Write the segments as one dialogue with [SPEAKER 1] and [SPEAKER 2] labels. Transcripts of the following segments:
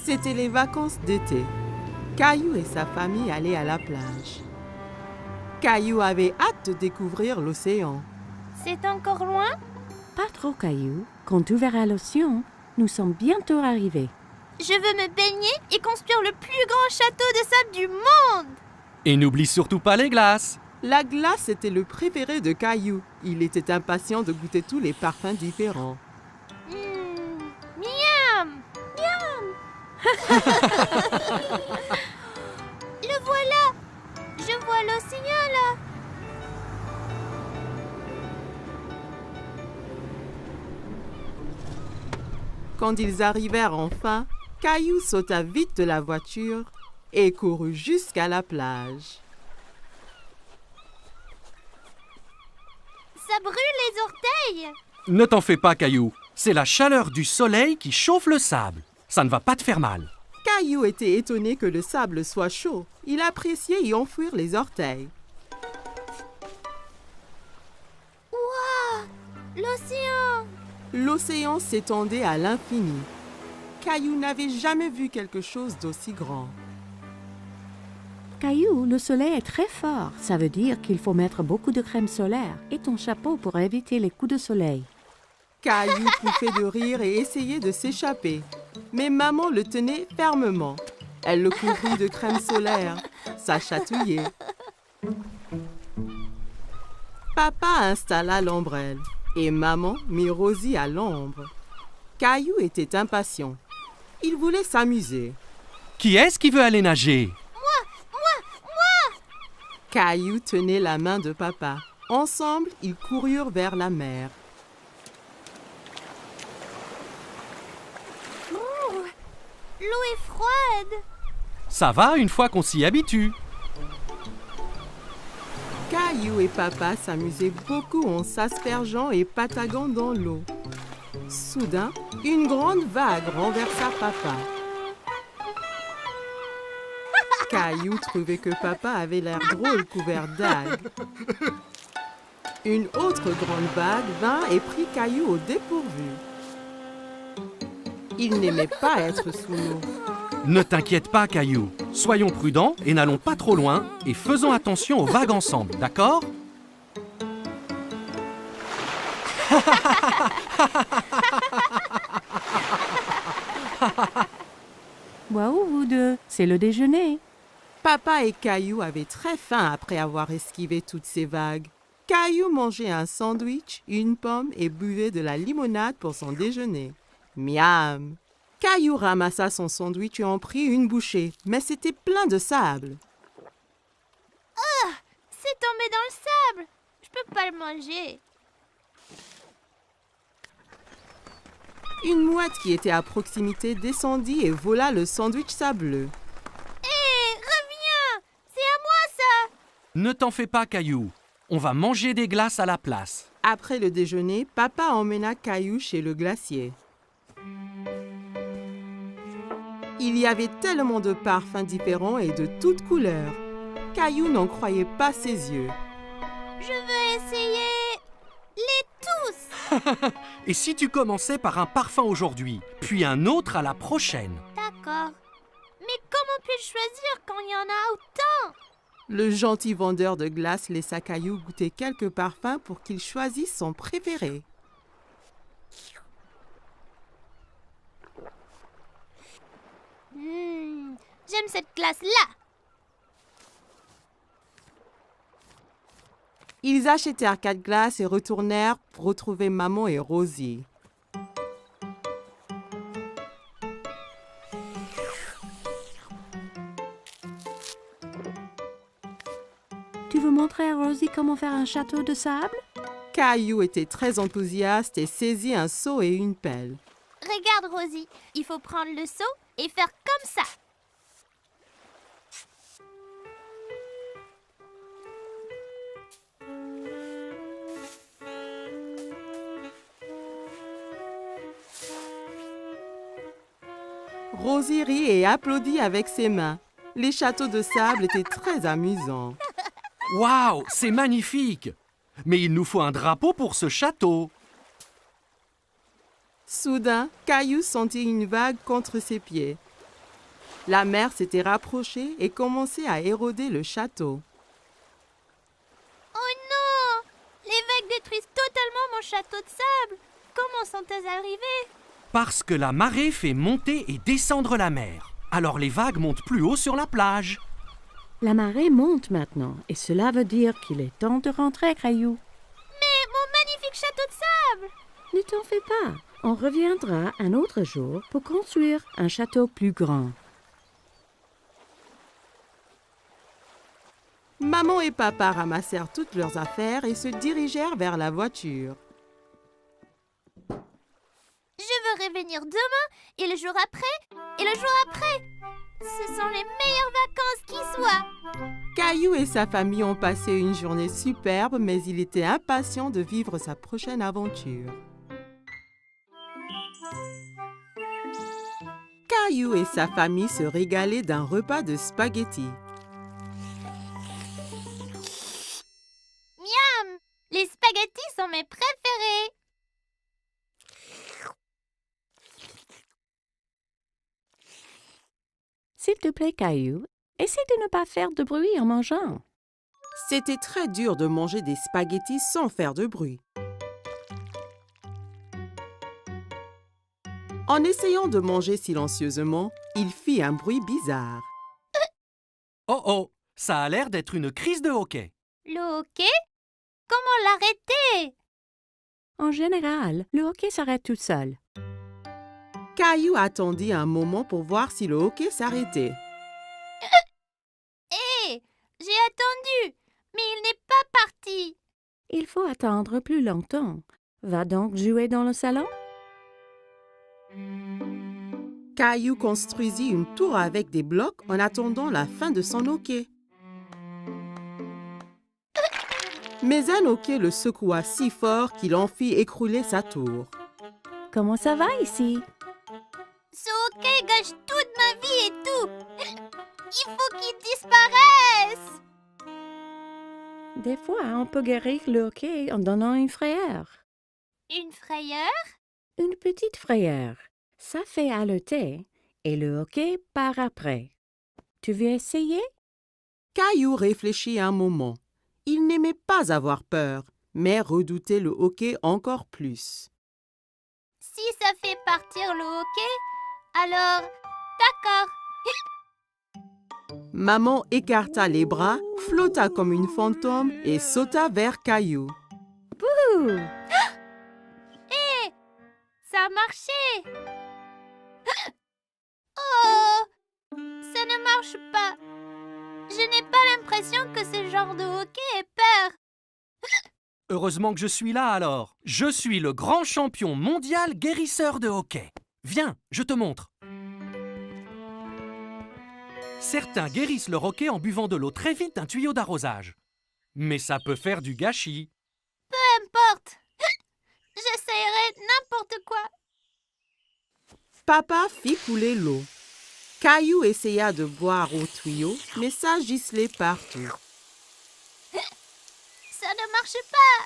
[SPEAKER 1] C'était les vacances d'été. Caillou et sa famille allaient à la plage. Caillou avait hâte de découvrir l'océan.
[SPEAKER 2] C'est encore loin?
[SPEAKER 3] Pas trop, Caillou. Quand tu verras l'océan, nous sommes bientôt arrivés.
[SPEAKER 2] Je veux me baigner et construire le plus grand château de sable du monde!
[SPEAKER 4] Et n'oublie surtout pas les glaces.
[SPEAKER 1] La glace était le préféré de Caillou. Il était impatient de goûter tous les parfums différents.
[SPEAKER 2] Miam! Miam! Le voilà! Je vois l'océan là!
[SPEAKER 1] Quand ils arrivèrent enfin, Caillou sauta vite de la voiture et courut jusqu'à la plage.
[SPEAKER 2] Ça brûle les orteils!
[SPEAKER 4] Ne t'en fais pas, Caillou. C'est la chaleur du soleil qui chauffe le sable. Ça ne va pas te faire mal.
[SPEAKER 1] Caillou était étonné que le sable soit chaud. Il appréciait y enfouir les orteils.
[SPEAKER 2] Waouh! L'océan!
[SPEAKER 1] L'océan s'étendait à l'infini. Caillou n'avait jamais vu quelque chose d'aussi grand.
[SPEAKER 3] Caillou, le soleil est très fort. Ça veut dire qu'il faut mettre beaucoup de crème solaire et ton chapeau pour éviter les coups de soleil.
[SPEAKER 1] Caillou pouffait de rire et essayait de s'échapper. Mais maman le tenait fermement. Elle le couvrit de crème solaire. Ça chatouillait. Papa installa l'ombrelle et maman mit Rosie à l'ombre. Caillou était impatient. Il voulait s'amuser.
[SPEAKER 4] Qui est-ce qui veut aller nager?
[SPEAKER 1] Caillou tenait la main de papa. Ensemble, ils coururent vers la mer.
[SPEAKER 2] L'eau est froide!
[SPEAKER 4] Ça va une fois qu'on s'y habitue.
[SPEAKER 1] Caillou et papa s'amusaient beaucoup en s'aspergeant et pataguant dans l'eau. Soudain, une grande vague renversa papa. Caillou trouvait que papa avait l'air drôle couvert d'algues. Une autre grande vague vint et prit Caillou au dépourvu. Il n'aimait pas être sous l'eau.
[SPEAKER 4] Ne t'inquiète pas, Caillou. Soyons prudents et n'allons pas trop loin et faisons attention aux vagues ensemble, d'accord?
[SPEAKER 3] Waouh, vous deux, c'est le déjeuner.
[SPEAKER 1] Papa et Caillou avaient très faim après avoir esquivé toutes ces vagues. Caillou mangeait un sandwich, une pomme et buvait de la limonade pour son déjeuner. Miam! Caillou ramassa son sandwich et en prit une bouchée, mais c'était plein de sable.
[SPEAKER 2] C'est tombé dans le sable! Je peux pas le manger.
[SPEAKER 1] Une mouette qui était à proximité descendit et vola le sandwich sableux.
[SPEAKER 2] Hé, reviens! C'est à moi ça!
[SPEAKER 4] Ne t'en fais pas, Caillou. On va manger des glaces à la place.
[SPEAKER 1] Après le déjeuner, papa emmena Caillou chez le glacier. Il y avait tellement de parfums différents et de toutes couleurs. Caillou n'en croyait pas ses yeux.
[SPEAKER 2] Je veux essayer les tous!
[SPEAKER 4] Et si tu commençais par un parfum aujourd'hui, puis un autre à la prochaine?
[SPEAKER 2] D'accord. Mais comment puis-je choisir quand il y en a autant?
[SPEAKER 1] Le gentil vendeur de glace laissa Caillou goûter quelques parfums pour qu'il choisisse son préféré.
[SPEAKER 2] J'aime cette glace-là!
[SPEAKER 1] Ils achetèrent 4 glaces et retournèrent pour retrouver maman et Rosie.
[SPEAKER 3] Tu veux montrer à Rosie comment faire un château de sable?
[SPEAKER 1] Caillou était très enthousiaste et saisit un seau et une pelle.
[SPEAKER 2] Regarde, Rosie, il faut prendre le seau et faire comme ça.
[SPEAKER 1] Rosie rit et applaudit avec ses mains. Les châteaux de sable étaient très amusants.
[SPEAKER 4] Waouh, c'est magnifique! Mais il nous faut un drapeau pour ce château.
[SPEAKER 1] Soudain, Caillou sentit une vague contre ses pieds. La mer s'était rapprochée et commençait à éroder le château.
[SPEAKER 2] Oh non! Les vagues détruisent totalement mon château de sable. Comment sont-elles arrivées?
[SPEAKER 4] Parce que la marée fait monter et descendre la mer. Alors les vagues montent plus haut sur la plage.
[SPEAKER 3] La marée monte maintenant et cela veut dire qu'il est temps de rentrer, Caillou.
[SPEAKER 2] Mais mon magnifique château de sable!
[SPEAKER 3] Ne t'en fais pas. On reviendra un autre jour pour construire un château plus grand.
[SPEAKER 1] Maman et papa ramassèrent toutes leurs affaires et se dirigèrent vers la voiture.
[SPEAKER 2] Je veux revenir demain et le jour après et le jour après. Ce sont les meilleures vacances qui soient.
[SPEAKER 1] Caillou et sa famille ont passé une journée superbe, mais il était impatient de vivre sa prochaine aventure. Caillou et sa famille se régalaient d'un repas de spaghettis.
[SPEAKER 2] Miam! Les spaghettis sont mes préférés.
[SPEAKER 3] S'il te plaît, Caillou, essaie de ne pas faire de bruit en mangeant.
[SPEAKER 1] C'était très dur de manger des spaghettis sans faire de bruit. En essayant de manger silencieusement, il fit un bruit bizarre.
[SPEAKER 4] Oh oh, ça a l'air d'être une crise de hoquet.
[SPEAKER 2] Le hoquet? Comment l'arrêter?
[SPEAKER 3] En général, le hockey s'arrête tout seul.
[SPEAKER 1] Caillou attendit un moment pour voir si le hockey s'arrêtait.
[SPEAKER 2] Hé! J'ai attendu, mais il n'est pas parti.
[SPEAKER 3] Il faut attendre plus longtemps. Va donc jouer dans le salon.
[SPEAKER 1] Caillou construisit une tour avec des blocs en attendant la fin de son hoquet. Mais un hoquet le secoua si fort qu'il en fit écrouler sa tour.
[SPEAKER 3] Comment ça va ici?
[SPEAKER 2] Ce hoquet gâche toute ma vie et tout. Il faut qu'il disparaisse.
[SPEAKER 3] Des fois, on peut guérir le hockey en donnant une frayeur.
[SPEAKER 2] Une frayeur?
[SPEAKER 3] Une petite frayeur. Ça fait halter et le hockey part après. Tu veux essayer?
[SPEAKER 1] Caillou réfléchit un moment. Il n'aimait pas avoir peur, mais redoutait le hoquet encore plus.
[SPEAKER 2] Si ça fait partir le hoquet, alors d'accord.
[SPEAKER 1] Maman écarta les bras, flotta comme une fantôme et sauta vers Caillou.
[SPEAKER 3] Ouh!
[SPEAKER 2] Hé! Ça a marché! Oh! Ça ne marche pas. Je n'ai pas l'impression que ce genre de hockey ait peur.
[SPEAKER 4] Heureusement que je suis là alors. Je suis le grand champion mondial guérisseur de hockey. Viens, je te montre. Certains guérissent leur hockey en buvant de l'eau très vite d'un tuyau d'arrosage. Mais ça peut faire du gâchis.
[SPEAKER 2] Peu importe. J'essayerai n'importe quoi.
[SPEAKER 1] Papa fit couler l'eau. Caillou essaya de boire au tuyau, mais ça giselait partout.
[SPEAKER 2] Ça ne marche pas.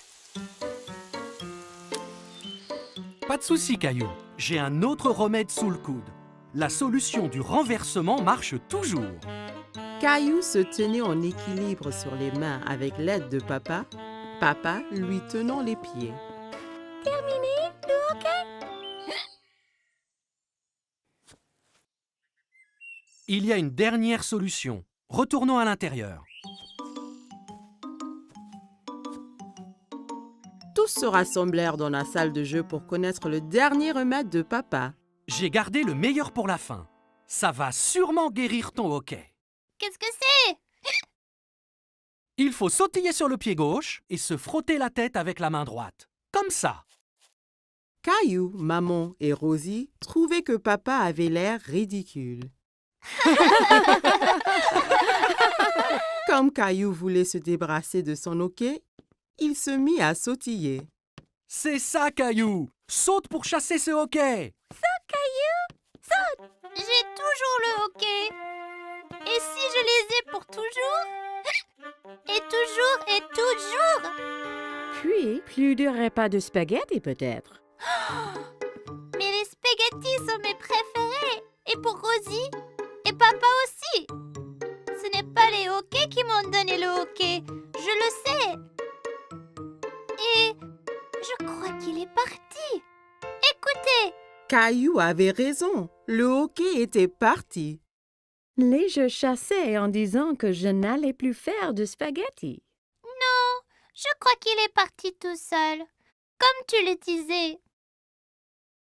[SPEAKER 4] Pas de souci, Caillou. J'ai un autre remède sous le coude. La solution du renversement marche toujours.
[SPEAKER 1] Caillou se tenait en équilibre sur les mains avec l'aide de papa, papa lui tenant les pieds.
[SPEAKER 3] Terminé le hockey?
[SPEAKER 4] Il y a une dernière solution. Retournons à l'intérieur.
[SPEAKER 1] Tous se rassemblèrent dans la salle de jeu pour connaître le dernier remède de papa.
[SPEAKER 4] J'ai gardé le meilleur pour la fin. Ça va sûrement guérir ton hoquet.
[SPEAKER 2] Qu'est-ce que c'est?
[SPEAKER 4] Il faut sautiller sur le pied gauche et se frotter la tête avec la main droite. Comme ça.
[SPEAKER 1] Caillou, maman et Rosie trouvaient que papa avait l'air ridicule. Comme Caillou voulait se débarrasser de son hoquet, il se mit à sautiller.
[SPEAKER 4] C'est ça, Caillou. Saute pour chasser ce hoquet.
[SPEAKER 2] J'ai toujours le hockey. Et si je les ai pour toujours? Et toujours et toujours?
[SPEAKER 3] Puis, plus de repas de spaghettis peut-être.
[SPEAKER 2] Mais les spaghettis sont mes préférés. Et pour Rosie? Et papa aussi. Ce n'est pas les hoquets qui m'ont donné le hockey. Je le sais. Et je crois qu'il est parti. Écoutez.
[SPEAKER 1] Caillou avait raison. Le hockey était parti.
[SPEAKER 3] Les jeux chassaient en disant que je n'allais plus faire de spaghetti.
[SPEAKER 2] Non, je crois qu'il est parti tout seul, comme tu le disais.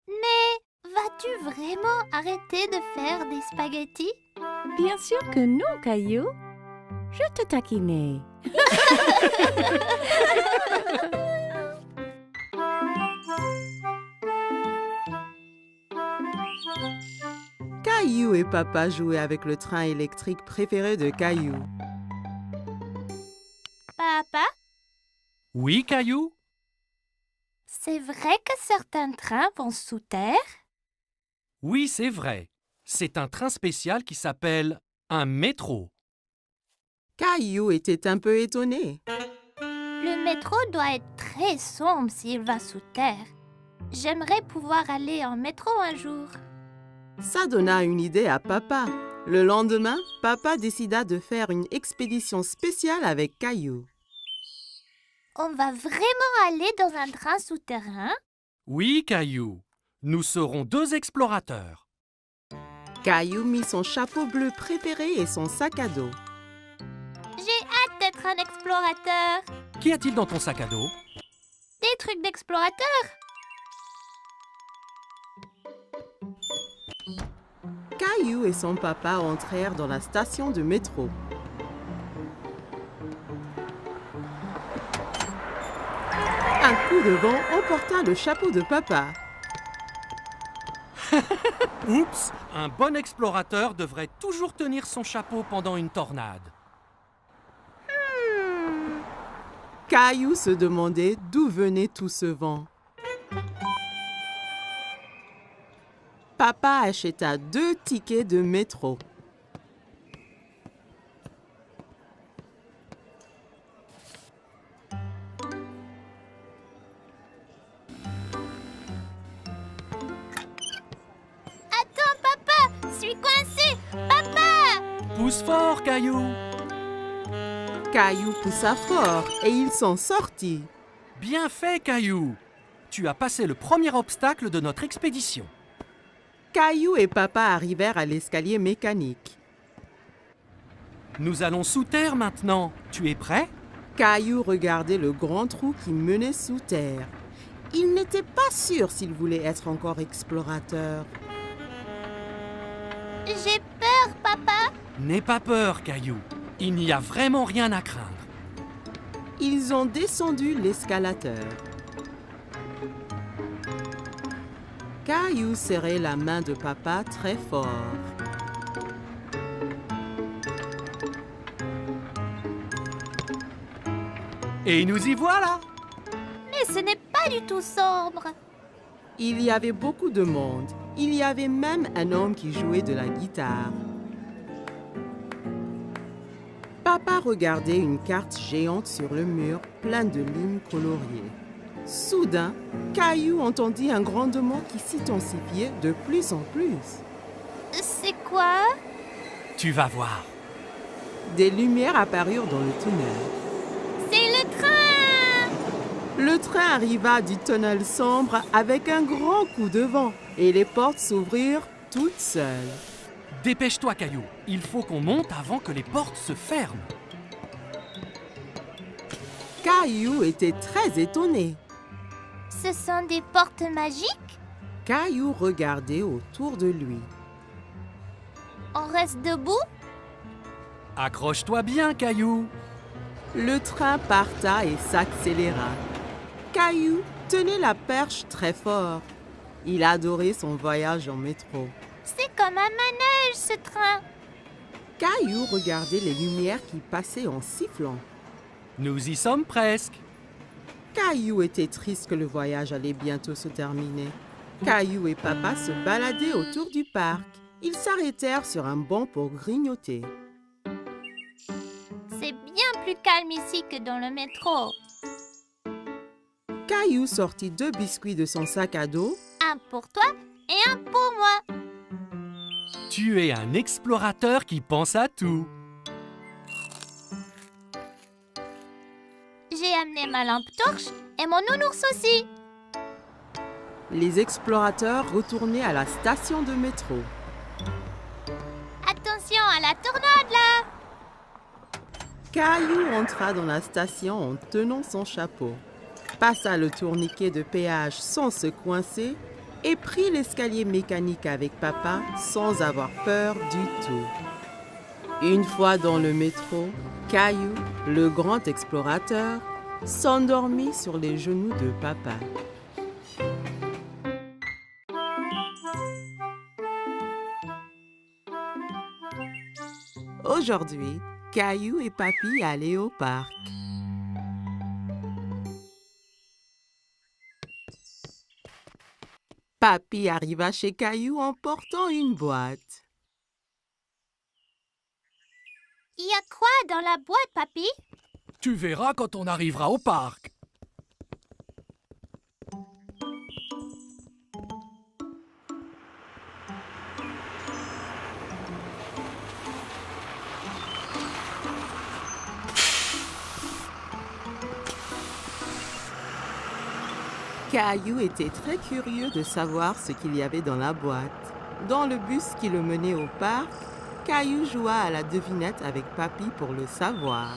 [SPEAKER 2] Mais vas-tu vraiment arrêter de faire des spaghettis?
[SPEAKER 3] Bien sûr que non, Caillou. Je te taquinais.
[SPEAKER 1] Caillou et papa jouaient avec le train électrique préféré de Caillou.
[SPEAKER 2] Papa,
[SPEAKER 4] Oui, Caillou?
[SPEAKER 2] c'est vrai que certains trains vont sous terre?
[SPEAKER 4] Oui, c'est vrai. C'est un train spécial qui s'appelle un métro.
[SPEAKER 1] Caillou était un peu étonné.
[SPEAKER 2] Le métro doit être très sombre s'il va sous terre. J'aimerais pouvoir aller en métro un jour.
[SPEAKER 1] Ça donna une idée à papa. Le lendemain, papa décida de faire une expédition spéciale avec Caillou.
[SPEAKER 2] On va vraiment aller dans un train souterrain?
[SPEAKER 4] Oui, Caillou. Nous serons 2 explorateurs.
[SPEAKER 1] Caillou mit son chapeau bleu préféré et son sac à dos.
[SPEAKER 2] J'ai hâte d'être un explorateur.
[SPEAKER 4] Qu'y a-t-il dans ton sac à dos?
[SPEAKER 2] Des trucs d'explorateur.
[SPEAKER 1] Caillou et son papa entrèrent dans la station de métro. Un coup de vent emporta le chapeau de papa.
[SPEAKER 4] Oups! Un bon explorateur devrait toujours tenir son chapeau pendant une tornade.
[SPEAKER 1] Caillou se demandait d'où venait tout ce vent. Papa acheta 2 tickets de métro.
[SPEAKER 2] Attends, papa, je suis coincé. Papa!
[SPEAKER 4] Pousse fort, Caillou!
[SPEAKER 1] Caillou poussa fort et il s'en sortit.
[SPEAKER 4] Bien fait, Caillou! Tu as passé le premier obstacle de notre expédition.
[SPEAKER 1] Caillou et papa arrivèrent à l'escalier mécanique.
[SPEAKER 4] Nous allons sous terre maintenant. Tu es prêt?
[SPEAKER 1] Caillou regardait le grand trou qui menait sous terre. Il n'était pas sûr s'il voulait être encore explorateur.
[SPEAKER 2] J'ai peur, papa.
[SPEAKER 4] N'aie pas peur, Caillou. Il n'y a vraiment rien à craindre.
[SPEAKER 1] Ils ont descendu l'escalateur. Caillou serrait la main de papa très fort.
[SPEAKER 4] Et nous y voilà!
[SPEAKER 2] Mais ce n'est pas du tout sombre.
[SPEAKER 1] Il y avait beaucoup de monde. Il y avait même un homme qui jouait de la guitare. Papa regardait une carte géante sur le mur, pleine de lignes coloriées. Soudain, Caillou entendit un grondement qui s'intensifiait de plus en plus.
[SPEAKER 2] C'est quoi?
[SPEAKER 4] Tu vas voir.
[SPEAKER 1] Des lumières apparurent dans le tunnel.
[SPEAKER 2] C'est le train!
[SPEAKER 1] Le train arriva du tunnel sombre avec un grand coup de vent et les portes s'ouvrirent toutes seules.
[SPEAKER 4] Dépêche-toi, Caillou. Il faut qu'on monte avant que les portes se ferment.
[SPEAKER 1] Caillou était très étonné.
[SPEAKER 2] Ce sont des portes magiques?
[SPEAKER 1] Caillou regardait autour de lui.
[SPEAKER 2] On reste debout?
[SPEAKER 4] Accroche-toi bien, Caillou.
[SPEAKER 1] Le train parta et s'accéléra. Caillou tenait la perche très fort. Il adorait son voyage en métro.
[SPEAKER 2] C'est comme un manège, ce train.
[SPEAKER 1] Caillou regardait les lumières qui passaient en sifflant.
[SPEAKER 4] Nous y sommes presque.
[SPEAKER 1] Caillou était triste que le voyage allait bientôt se terminer. Caillou et papa se baladaient autour du parc. Ils s'arrêtèrent sur un banc pour grignoter.
[SPEAKER 2] C'est bien plus calme ici que dans le métro.
[SPEAKER 1] Caillou sortit 2 biscuits de son sac à dos.
[SPEAKER 2] Un pour toi et un pour moi.
[SPEAKER 4] Tu es un explorateur qui pense à tout.
[SPEAKER 2] J'ai amené ma lampe torche et mon nounours aussi.
[SPEAKER 1] Les explorateurs retournaient à la station de métro.
[SPEAKER 2] Attention à la tornade là!
[SPEAKER 1] Caillou entra dans la station en tenant son chapeau, passa le tourniquet de péage sans se coincer et prit l'escalier mécanique avec papa sans avoir peur du tout. Une fois dans le métro, Caillou, le grand explorateur, s'endormit sur les genoux de papa. Aujourd'hui, Caillou et Papy allaient au parc. Papy arriva chez Caillou en portant une boîte.
[SPEAKER 2] Il y a quoi dans la boîte, papy?
[SPEAKER 4] Tu verras quand on arrivera au parc.
[SPEAKER 1] Caillou était très curieux de savoir ce qu'il y avait dans la boîte. Dans le bus qui le menait au parc, Caillou joua à la devinette avec Papy pour le savoir.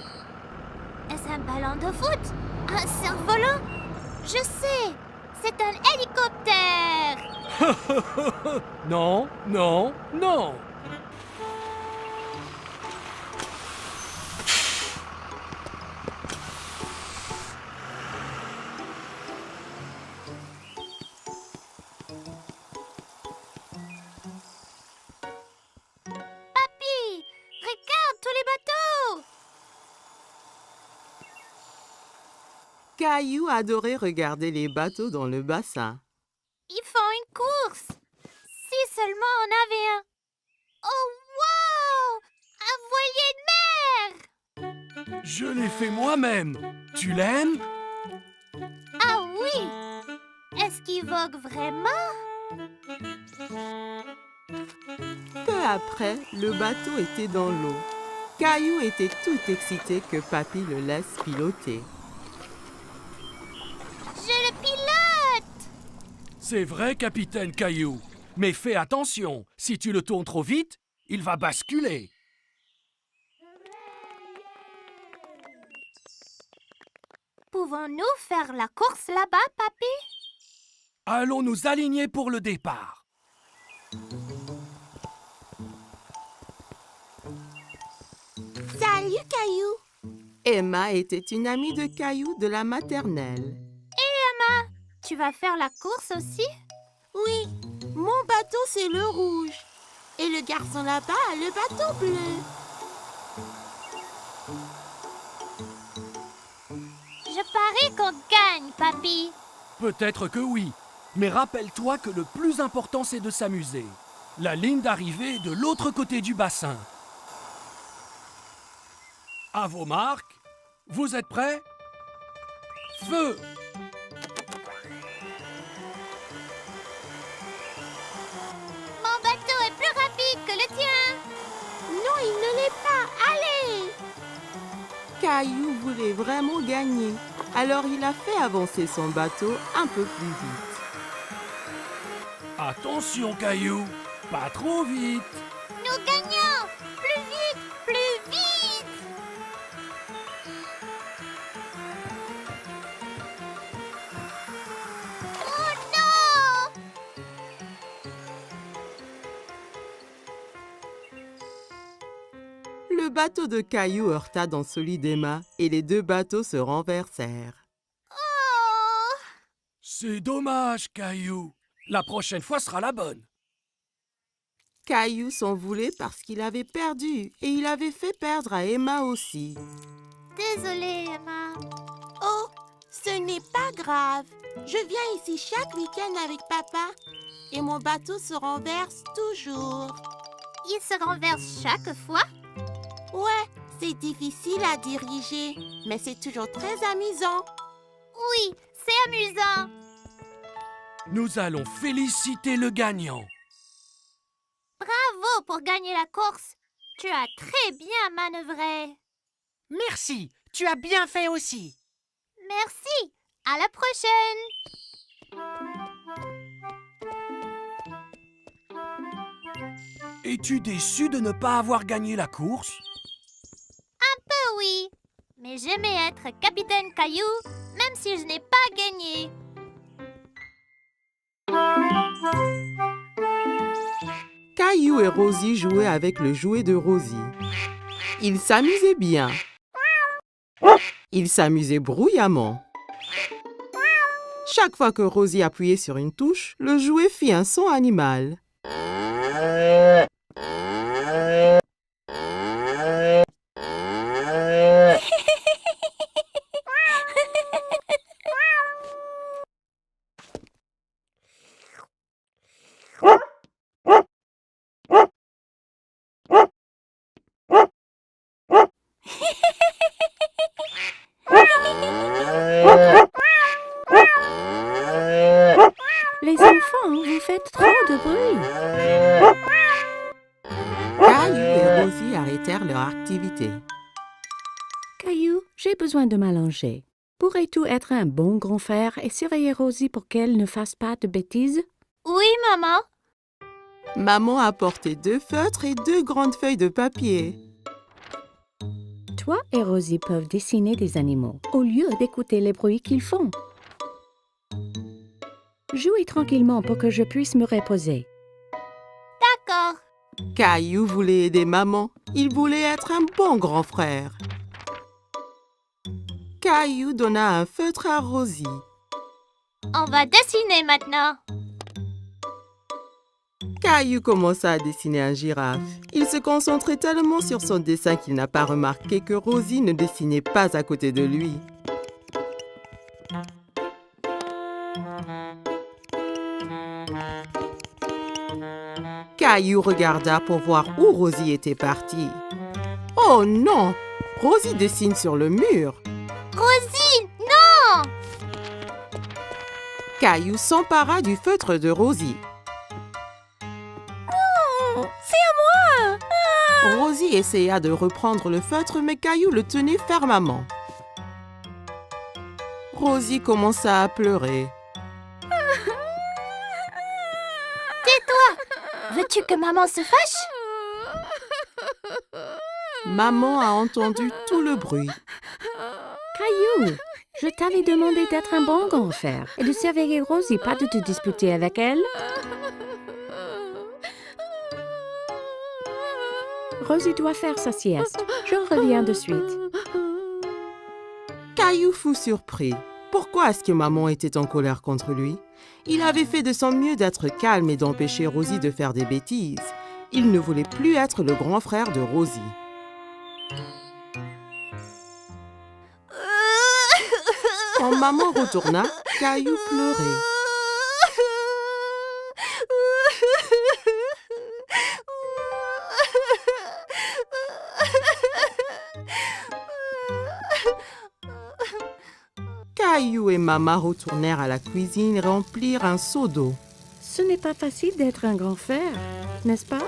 [SPEAKER 2] Est-ce un ballon de foot? Un cerf-volant? Je sais! C'est un hélicoptère!
[SPEAKER 4] Non, non, non.
[SPEAKER 2] Papy! Regarde tous les bateaux!
[SPEAKER 1] Caillou adorait regarder les bateaux dans le bassin.
[SPEAKER 2] Ils font une course! Si seulement on avait un... Oh, wow! Un voilier de mer!
[SPEAKER 4] Je l'ai fait moi-même. Tu l'aimes?
[SPEAKER 2] Ah oui! Est-ce qu'il vogue vraiment?
[SPEAKER 1] Peu après, le bateau était dans l'eau. Caillou était tout excité que Papy le laisse piloter.
[SPEAKER 2] Je le pilote!
[SPEAKER 4] C'est vrai, capitaine Caillou. Mais fais attention, si tu le tournes trop vite, il va basculer.
[SPEAKER 2] Pouvons-nous faire la course là-bas, papy?
[SPEAKER 4] Allons nous aligner pour le départ.
[SPEAKER 2] Salut, Caillou!
[SPEAKER 1] Emma était une amie de Caillou de la maternelle.
[SPEAKER 2] Tu vas faire la course aussi?
[SPEAKER 5] Oui, mon bateau c'est le rouge. Et le garçon là-bas a le bateau bleu.
[SPEAKER 2] Je parie qu'on gagne, papy.
[SPEAKER 4] Peut-être que oui, mais rappelle-toi que le plus important c'est de s'amuser. La ligne d'arrivée est de l'autre côté du bassin. À vos marques, vous êtes prêts? Feu!
[SPEAKER 2] Mon bateau est plus rapide que le tien.
[SPEAKER 5] Non, il ne l'est pas. Allez!
[SPEAKER 1] Caillou voulait vraiment gagner, alors il a fait avancer son bateau un peu plus vite.
[SPEAKER 4] Attention, Caillou, pas trop vite.
[SPEAKER 2] Nous gagnons! Plus vite, plus vite! Oh non!
[SPEAKER 1] Le bateau de Caillou heurta dans celui d'Emma et les deux bateaux se renversèrent.
[SPEAKER 2] Oh!
[SPEAKER 4] C'est dommage, Caillou. La prochaine fois sera la bonne.
[SPEAKER 1] Caillou s'en voulait parce qu'il avait perdu et il avait fait perdre à Emma aussi.
[SPEAKER 2] Désolée, Emma.
[SPEAKER 5] Oh, ce n'est pas grave. Je viens ici chaque week-end avec papa et mon bateau se renverse toujours.
[SPEAKER 2] Il se renverse chaque fois?
[SPEAKER 5] Ouais, c'est difficile à diriger, mais c'est toujours très amusant.
[SPEAKER 2] Oui, c'est amusant.
[SPEAKER 4] Nous allons féliciter le gagnant.
[SPEAKER 2] Bravo, pour gagner la course. Tu as très bien manœuvré.
[SPEAKER 6] Merci, tu as bien fait aussi.
[SPEAKER 2] Merci. À la prochaine.
[SPEAKER 4] Es-tu déçu de ne pas avoir gagné la course?
[SPEAKER 2] Oui, mais j'aimais être capitaine Caillou, même si je n'ai pas gagné.
[SPEAKER 1] Caillou et Rosie jouaient avec le jouet de Rosie. Ils s'amusaient bien. Ils s'amusaient bruyamment. Chaque fois que Rosie appuyait sur une touche, le jouet fit un son animal.
[SPEAKER 3] Les enfants, vous faites trop de bruit.
[SPEAKER 1] Caillou et Rosie arrêtèrent leur activité.
[SPEAKER 3] Caillou, j'ai besoin de m'allonger. Pourrais-tu être un bon grand frère et surveiller Rosie pour qu'elle ne fasse pas de bêtises?
[SPEAKER 2] Oui, maman.
[SPEAKER 1] Maman apportait 2 feutres et 2 grandes feuilles de papier.
[SPEAKER 3] Toi et Rosie peuvent dessiner des animaux au lieu d'écouter les bruits qu'ils font. Jouez tranquillement pour que je puisse me reposer.
[SPEAKER 2] D'accord.
[SPEAKER 1] Caillou voulait aider maman. Il voulait être un bon grand frère. Caillou donna un feutre à Rosie.
[SPEAKER 2] On va dessiner maintenant.
[SPEAKER 1] Caillou commença à dessiner un girafe. Il se concentrait tellement sur son dessin qu'il n'a pas remarqué que Rosie ne dessinait pas à côté de lui. Caillou regarda pour voir où Rosie était partie. Oh non! Rosie dessine sur le mur.
[SPEAKER 2] Rosie, non!
[SPEAKER 1] Caillou s'empara du feutre de Rosie.
[SPEAKER 2] C'est à moi!
[SPEAKER 1] Rosie essaya de reprendre le feutre, mais Caillou le tenait fermement. Rosie commença à pleurer.
[SPEAKER 2] Veux-tu que maman se fâche?
[SPEAKER 1] Maman a entendu tout le bruit.
[SPEAKER 3] Caillou, je t'avais demandé d'être un bon grand frère et de surveiller Rosie, pas de te disputer avec elle. Rosie doit faire sa sieste. Je reviens de suite.
[SPEAKER 1] Caillou fut surpris. Pourquoi est-ce que maman était en colère contre lui? Il avait fait de son mieux d'être calme et d'empêcher Rosie de faire des bêtises. Il ne voulait plus être le grand frère de Rosie. Quand maman retourna, Caillou pleurait. Caillou et maman retournèrent à la cuisine et remplirent un seau d'eau.
[SPEAKER 3] Ce n'est pas facile d'être un grand frère, n'est-ce pas?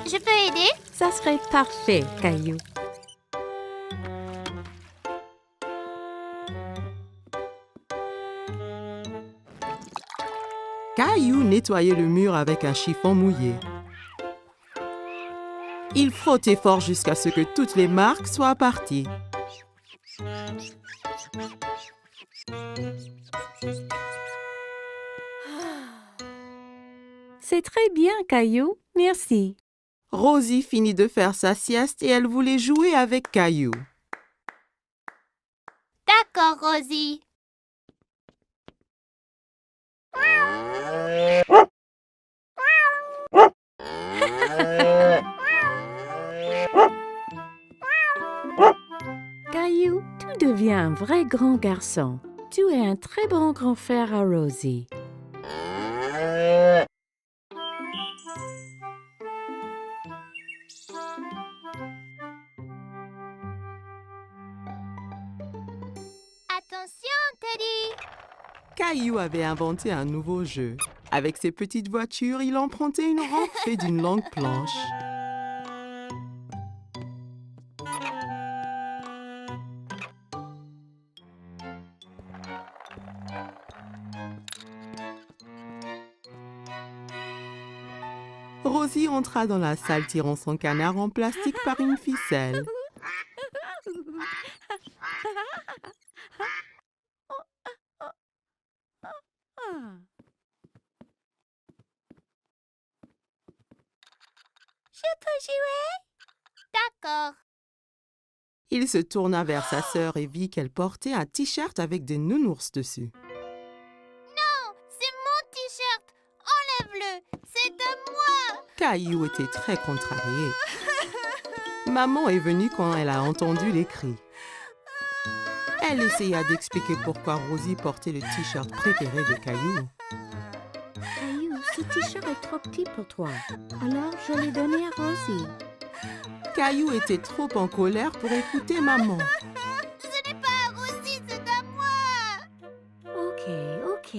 [SPEAKER 2] Je peux aider?
[SPEAKER 3] Ça serait parfait, Caillou.
[SPEAKER 1] Caillou nettoyait le mur avec un chiffon mouillé. Il frottait fort jusqu'à ce que toutes les marques soient parties.
[SPEAKER 3] C'est très bien, Caillou. Merci.
[SPEAKER 1] Rosie finit de faire sa sieste et elle voulait jouer avec Caillou.
[SPEAKER 2] D'accord, Rosie.
[SPEAKER 3] Caillou, tu deviens un vrai grand garçon. Tu es un très bon grand frère à Rosie.
[SPEAKER 2] Attention, Teddy.
[SPEAKER 1] Caillou avait inventé un nouveau jeu. Avec ses petites voitures, il empruntait une rampe faite d'une longue planche. Rosie entra dans la salle tirant son canard en plastique par une ficelle.
[SPEAKER 2] Je peux jouer? D'accord.
[SPEAKER 1] Il se tourna vers sa sœur et vit qu'elle portait un t-shirt avec des nounours dessus.
[SPEAKER 2] Non, c'est mon t-shirt. Enlève-le. C'est de moi.
[SPEAKER 1] Caillou était très contrarié. Maman est venue quand elle a entendu les cris. Elle essaya d'expliquer pourquoi Rosie portait le t-shirt préféré de Caillou.
[SPEAKER 3] Caillou, ce t-shirt est trop petit pour toi. Alors, je l'ai donné à Rosie.
[SPEAKER 1] Caillou était trop en colère pour écouter maman.
[SPEAKER 2] Ce n'est pas à Rosie, c'est à moi.
[SPEAKER 3] Ok.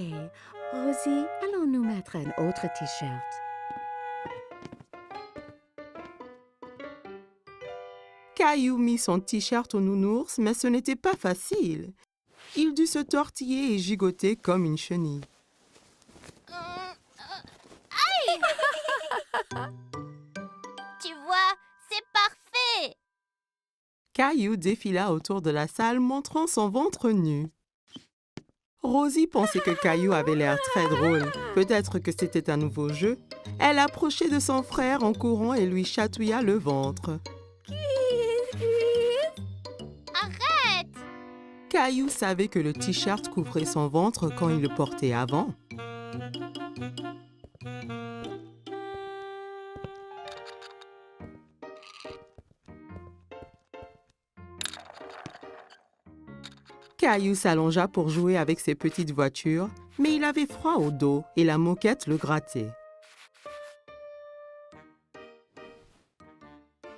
[SPEAKER 3] Rosie, allons nous mettre un autre t-shirt.
[SPEAKER 1] Caillou mit son t-shirt au nounours, mais ce n'était pas facile. Il dut se tortiller et gigoter comme une chenille.
[SPEAKER 2] Aïe. Tu vois, c'est parfait.
[SPEAKER 1] Caillou défila autour de la salle montrant son ventre nu. Rosie pensait que Caillou avait l'air très drôle. Peut-être que c'était un nouveau jeu. Elle approchait de son frère en courant et lui chatouilla le ventre.
[SPEAKER 2] Arrête.
[SPEAKER 1] Caillou savait que le t-shirt couvrait son ventre quand il le portait avant. Caillou s'allongea pour jouer avec ses petites voitures, mais il avait froid au dos et la moquette le grattait.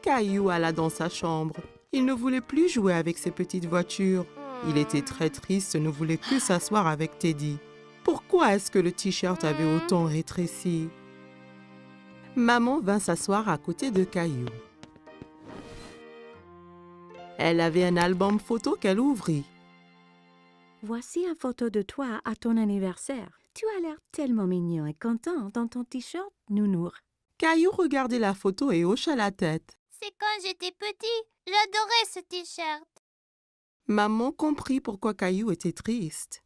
[SPEAKER 1] Caillou alla dans sa chambre. Il ne voulait plus jouer avec ses petites voitures. Il était très triste et ne voulait plus s'asseoir avec Teddy. Pourquoi est-ce que le t-shirt avait autant rétréci? Maman vint s'asseoir à côté de Caillou. Elle avait un album photo qu'elle ouvrit.
[SPEAKER 3] Voici une photo de toi à ton anniversaire. Tu as l'air tellement mignon et content dans ton t-shirt nounours.
[SPEAKER 1] Caillou regardait la photo et hocha la tête.
[SPEAKER 2] C'est quand j'étais petit. J'adorais ce t-shirt.
[SPEAKER 1] Maman comprit pourquoi Caillou était triste.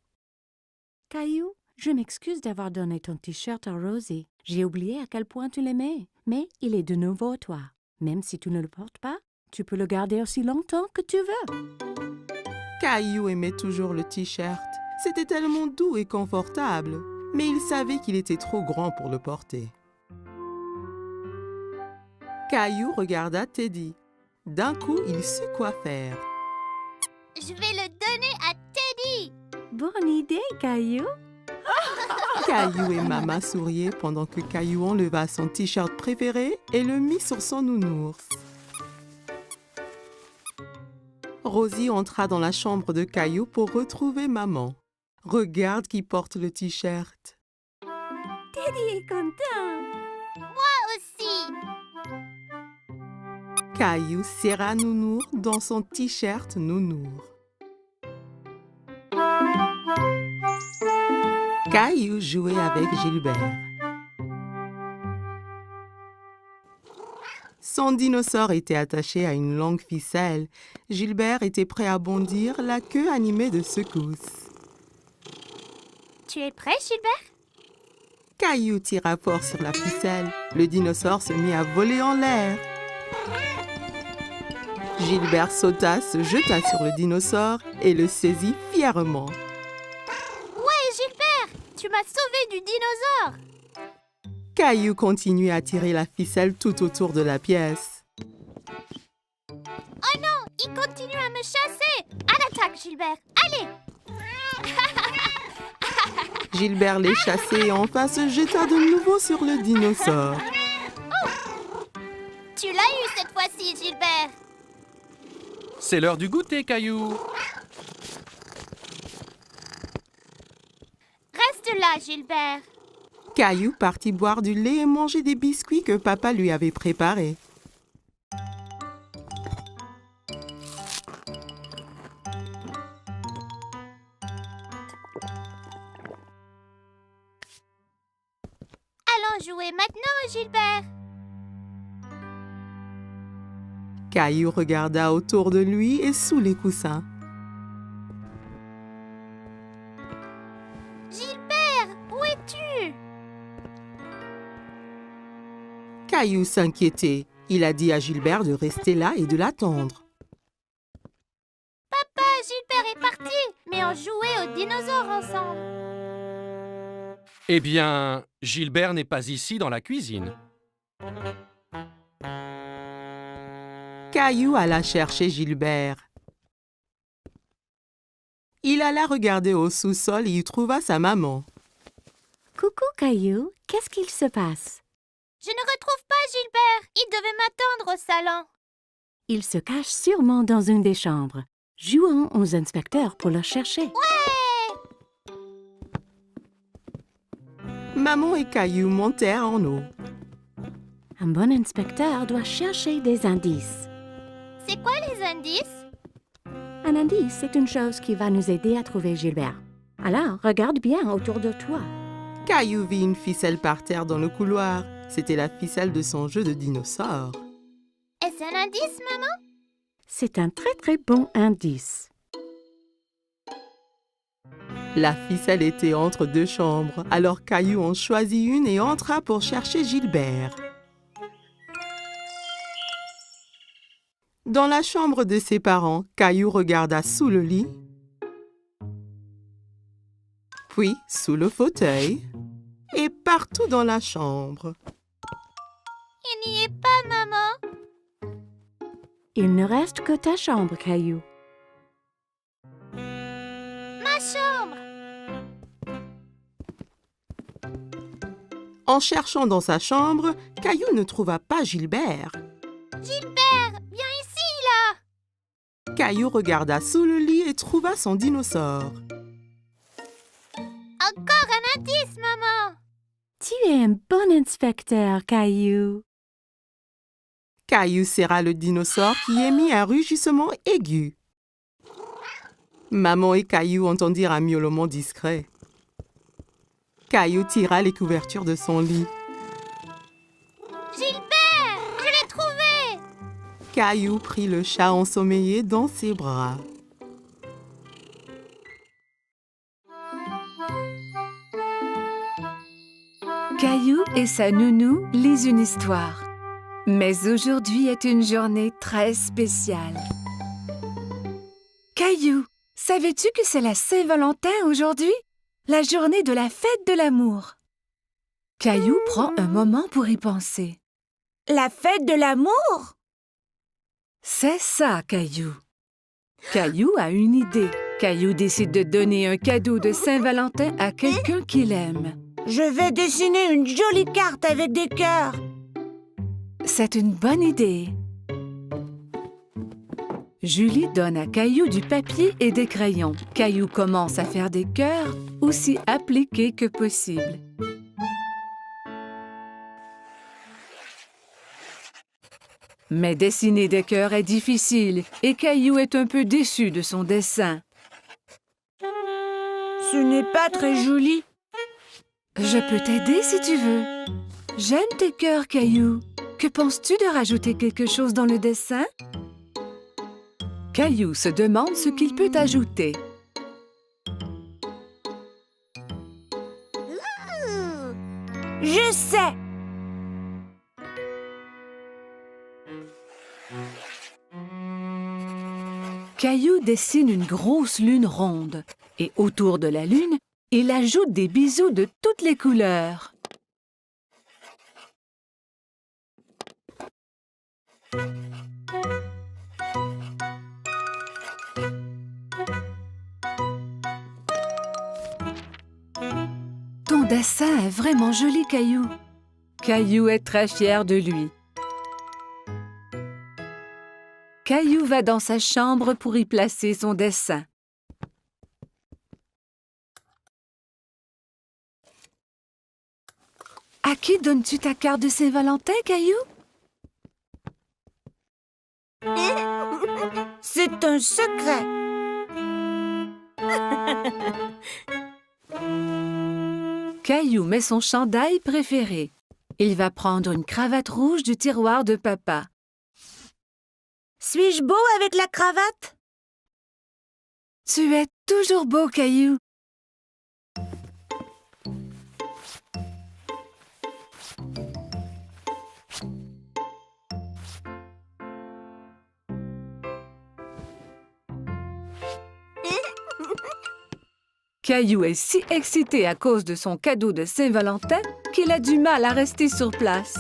[SPEAKER 3] Caillou, je m'excuse d'avoir donné ton t-shirt à Rosie. J'ai oublié à quel point tu l'aimais, mais il est de nouveau toi. Même si tu ne le portes pas, tu peux le garder aussi longtemps que tu veux.
[SPEAKER 1] Caillou aimait toujours le t-shirt. C'était tellement doux et confortable, mais il savait qu'il était trop grand pour le porter. Caillou regarda Teddy. D'un coup, il sut quoi faire.
[SPEAKER 2] Je vais le donner à Teddy.
[SPEAKER 3] Bonne idée, Caillou.
[SPEAKER 1] Caillou et Maman souriaient pendant que Caillou enleva son t-shirt préféré et le mit sur son nounours. Rosie entra dans la chambre de Caillou pour retrouver maman. Regarde qui porte le t-shirt.
[SPEAKER 3] Teddy est content.
[SPEAKER 2] Moi aussi.
[SPEAKER 1] Caillou serra Nounours dans son t-shirt Nounours. Caillou jouait avec Gilbert. Son dinosaure était attaché à une longue ficelle. Gilbert était prêt à bondir, la queue animée de secousses.
[SPEAKER 2] Tu es prêt, Gilbert?
[SPEAKER 1] Caillou tira fort sur la ficelle. Le dinosaure se mit à voler en l'air. Gilbert sauta, se jeta sur le dinosaure et le saisit fièrement.
[SPEAKER 2] Ouais, Gilbert, tu m'as sauvé du dinosaure.
[SPEAKER 1] Caillou continuait à tirer la ficelle tout autour de la pièce.
[SPEAKER 2] Oh non, il continue à me chasser. À l'attaque, Gilbert. Allez.
[SPEAKER 1] Gilbert les chassait et enfin se jeta de nouveau sur le dinosaure.
[SPEAKER 2] Tu l'as eu cette fois-ci, Gilbert.
[SPEAKER 4] C'est l'heure du goûter, Caillou.
[SPEAKER 2] Reste là, Gilbert.
[SPEAKER 1] Caillou partit boire du lait et manger des biscuits que papa lui avait préparés.
[SPEAKER 2] Allons jouer maintenant, Gilbert.
[SPEAKER 1] Caillou regarda autour de lui et sous les coussins.
[SPEAKER 2] Gilbert, où es-tu?
[SPEAKER 1] Caillou s'inquiétait. Il a dit à Gilbert de rester là et de l'attendre.
[SPEAKER 2] Papa, Gilbert est parti, mais on jouait aux dinosaures ensemble.
[SPEAKER 4] Eh bien, Gilbert n'est pas ici dans la cuisine.
[SPEAKER 1] Caillou alla chercher Gilbert. Il alla regarder au sous-sol et y trouva sa maman.
[SPEAKER 3] Coucou, Caillou, qu'est-ce qu'il se passe?
[SPEAKER 2] Je ne retrouve pas Gilbert. Il devait m'attendre au salon.
[SPEAKER 3] Il se cache sûrement dans une des chambres. Jouons aux inspecteurs pour le chercher.
[SPEAKER 1] Maman et Caillou montèrent en haut.
[SPEAKER 3] Un bon inspecteur doit chercher des indices.
[SPEAKER 2] C'est quoi les indices?
[SPEAKER 3] Un indice, c'est une chose qui va nous aider à trouver Gilbert. Alors, regarde bien autour de toi.
[SPEAKER 1] Caillou vit une ficelle par terre dans le couloir. C'était la ficelle de son jeu de dinosaure.
[SPEAKER 2] Est-ce un indice, maman?
[SPEAKER 3] C'est un très très bon indice.
[SPEAKER 1] La ficelle était entre deux chambres, alors Caillou en choisit une et entra pour chercher Gilbert. Dans la chambre de ses parents, Caillou regarda sous le lit, puis sous le fauteuil et partout dans la chambre.
[SPEAKER 2] Il n'y est pas, maman.
[SPEAKER 3] Il ne reste que ta chambre, Caillou.
[SPEAKER 2] Ma chambre.
[SPEAKER 1] En cherchant dans sa chambre, Caillou ne trouva pas Gilbert.
[SPEAKER 2] Gilbert, viens ici, là.
[SPEAKER 1] Caillou regarda sous le lit et trouva son dinosaure.
[SPEAKER 2] Encore un indice, maman.
[SPEAKER 3] Tu es un bon inspecteur, Caillou.
[SPEAKER 1] Caillou serra le dinosaure qui émit un rugissement aigu. Maman et Caillou entendirent un miaulement discret. Caillou tira les couvertures de son lit.
[SPEAKER 2] Gilbert, je l'ai trouvé.
[SPEAKER 1] Caillou prit le chat ensommeillé dans ses bras.
[SPEAKER 7] Caillou et sa nounou lisent une histoire. Mais aujourd'hui est une journée très spéciale. Caillou, savais-tu que c'est la Saint-Valentin aujourd'hui? La journée de la fête de l'amour. Caillou prend un moment pour y penser.
[SPEAKER 5] La fête de l'amour?
[SPEAKER 7] C'est ça, Caillou. Caillou a une idée. Caillou décide de donner un cadeau de Saint-Valentin à quelqu'un qu'il aime.
[SPEAKER 5] Je vais dessiner une jolie carte avec des cœurs.
[SPEAKER 7] C'est une bonne idée. Julie donne à Caillou du papier et des crayons. Caillou commence à faire des cœurs aussi appliqués que possible. Mais dessiner des cœurs est difficile et Caillou est un peu déçu de son dessin.
[SPEAKER 5] Ce n'est pas très joli.
[SPEAKER 7] Je peux t'aider si tu veux. J'aime tes cœurs, Caillou. Que penses-tu de rajouter quelque chose dans le dessin? Caillou se demande ce qu'il peut ajouter.
[SPEAKER 5] Je sais.
[SPEAKER 7] Caillou dessine une grosse lune ronde et autour de la lune, il ajoute des bisous de toutes les couleurs. Ton dessin est vraiment joli, Caillou. Caillou est très fier de lui. Caillou va dans sa chambre pour y placer son dessin. À qui donnes-tu ta carte de Saint-Valentin, Caillou?
[SPEAKER 5] C'est un secret.
[SPEAKER 7] Caillou met son chandail préféré. Il va prendre une cravate rouge du tiroir de papa.
[SPEAKER 5] Suis-je beau avec la cravate?
[SPEAKER 7] Tu es toujours beau, Caillou. Caillou est si excité à cause de son cadeau de Saint-Valentin qu'il a du mal à rester sur place.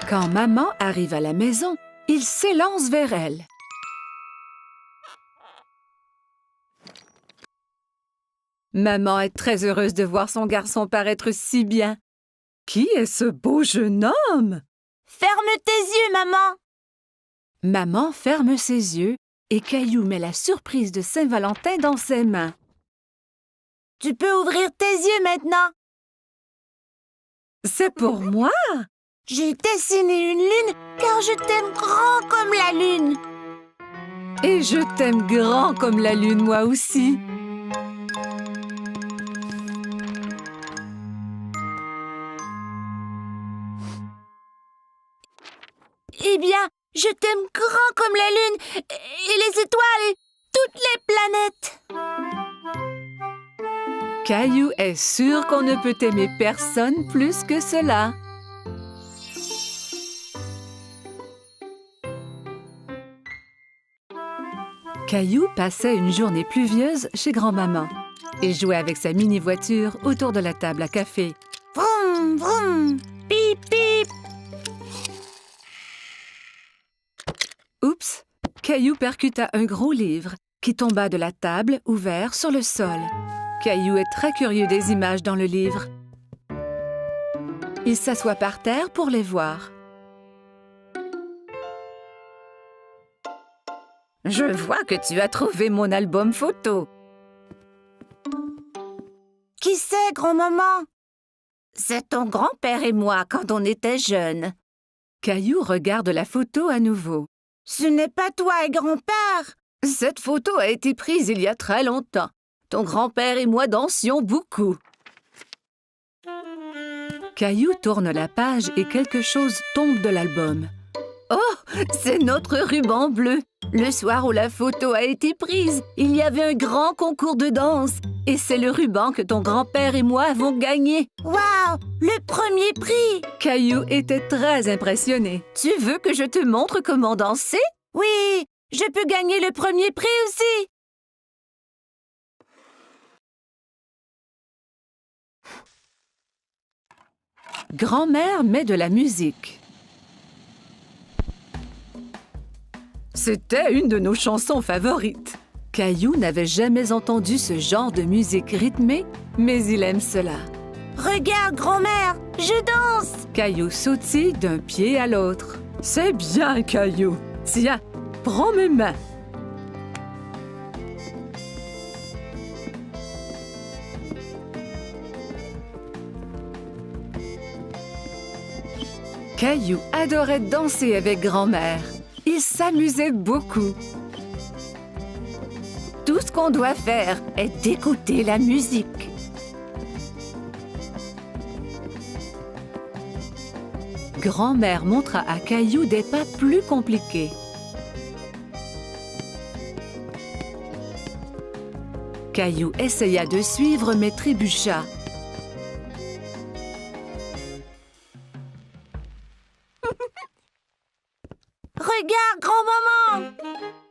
[SPEAKER 7] Quand maman arrive à la maison, il s'élance vers elle. Maman est très heureuse de voir son garçon paraître si bien. Qui est ce beau jeune homme?
[SPEAKER 5] Ferme tes yeux, maman.
[SPEAKER 7] Maman ferme ses yeux et Caillou met la surprise de Saint-Valentin dans ses mains.
[SPEAKER 5] Tu peux ouvrir tes yeux maintenant.
[SPEAKER 7] C'est pour moi?
[SPEAKER 5] J'ai dessiné une lune car je t'aime grand comme la lune.
[SPEAKER 7] Et je t'aime grand comme la lune, moi aussi.
[SPEAKER 5] Eh bien, je t'aime grand comme la lune et les étoiles et toutes les planètes.
[SPEAKER 7] Caillou est sûr qu'on ne peut aimer personne plus que cela. Caillou passait une journée pluvieuse chez grand-maman. Il jouait avec sa mini-voiture autour de la table à café.
[SPEAKER 5] Vroom, vroom, pip, pip.
[SPEAKER 7] Oups! Caillou percuta un gros livre qui tomba de la table ouvert sur le sol. Caillou est très curieux des images dans le livre. Il s'assoit par terre pour les voir. Je vois que tu as trouvé mon album photo.
[SPEAKER 5] Qui c'est, grand-maman?
[SPEAKER 7] C'est ton grand-père et moi quand on était jeunes. Caillou regarde la photo à nouveau.
[SPEAKER 5] Ce n'est pas toi et grand-père.
[SPEAKER 7] Cette photo a été prise il y a très longtemps. Ton grand-père et moi dansions beaucoup. Caillou tourne la page et quelque chose tombe de l'album. Oh, c'est notre ruban bleu. Le soir où la photo a été prise, il y avait un grand concours de danse. Et c'est le ruban que ton grand-père et moi avons gagné.
[SPEAKER 5] Waouh, le premier prix!
[SPEAKER 7] Caillou était très impressionné. Tu veux que je te montre comment danser?
[SPEAKER 5] Oui, je peux gagner le premier prix aussi.
[SPEAKER 7] Grand-mère met de la musique. C'était une de nos chansons favorites. Caillou n'avait jamais entendu ce genre de musique rythmée, mais il aime cela.
[SPEAKER 5] Regarde, grand-mère, je danse.
[SPEAKER 7] Caillou sautille d'un pied à l'autre. C'est bien, Caillou. Tiens, prends mes mains. Caillou adorait danser avec grand-mère. Il s'amusait beaucoup. Tout ce qu'on doit faire est d'écouter la musique. Grand-mère montra à Caillou des pas plus compliqués. Caillou essaya de suivre mais trébucha.
[SPEAKER 5] Regarde, grand-maman.